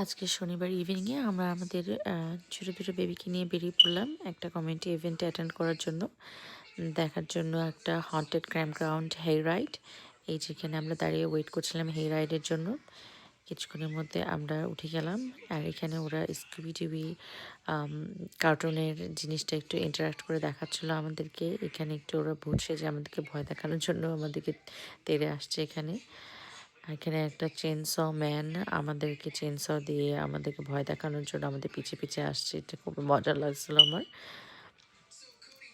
আজকে শনিবার ইভিনিংয়ে আমরা আমাদের ছোটো দুটো বেবিকে নিয়ে বেরিয়ে পড়লাম একটা কমিউনিটি ইভেন্টে অ্যাটেন্ড করার জন্য, দেখার জন্য একটা হন্টেড ক্যাম্প গ্রাউন্ড হেই রাইড। এই যেখানে আমরা দাঁড়িয়ে ওয়েট করছিলাম হেই রাইডের জন্য। কিছুক্ষণের মধ্যে আমরা উঠে গেলাম। আর এখানে ওরা স্কুবি টিভি কার্টুনের জিনিসটা একটু ইন্টারাক্ট করে দেখাচ্ছিলো আমাদেরকে। এখানে একটু ওরা বুঝছে যে আমাদেরকে ভয় দেখানোর জন্য আমাদেরকে তেড়ে আসছে এখানে। এখানে একটা চেনস ম্যান আমাদেরকে চেনস দিয়ে আমাদেরকে ভয় দেখানোর জন্য আমাদের পিছে পিছে আসছে। এটা খুব মজা লাগছিল আমার।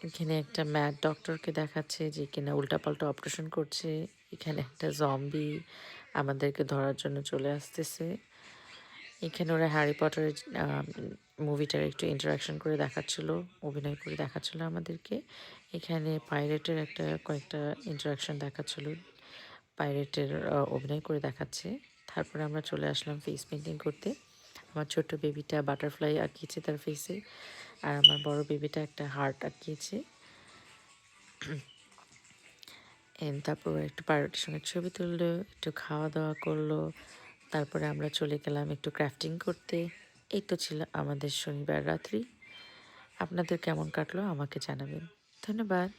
এখানে একটা ম্যাড ডক্টরকে দেখাচ্ছে যে কিনা উল্টাপাল্টা অপারেশন করছে। এখানে একটা জম্বি আমাদেরকে ধরার জন্য চলে আসতেছে। এখানে ওরা হ্যারি পটারের মুভিটার একটু ইন্টারাকশন করে দেখাচ্ছিল, অভিনয় করে দেখাচ্ছিল আমাদেরকে। এখানে পাইরেটের কয়েকটা ইন্টারাকশন দেখাচ্ছিল, পাইরেটের অভিনয় করে দেখাচ্ছে। তারপরে আমরা চলে আসলাম ফেস পেন্টিং করতে। আমার ছোট্ট বেবিটা বাটারফ্লাই আঁকিয়েছে তার ফেসে, আর আমার বড় বেবিটা একটা হার্ট আঁকিয়েছে। তারপর একটু পাইরেটের সঙ্গে ছবি তুললো, একটু খাওয়া দাওয়া করলো। তারপরে আমরা চলে গেলাম একটু ক্রাফটিং করতে। এই তো ছিল আমাদের শনিবার রাত্রি। আপনাদের কেমন কাটলো আমাকে জানাবেন। ধন্যবাদ।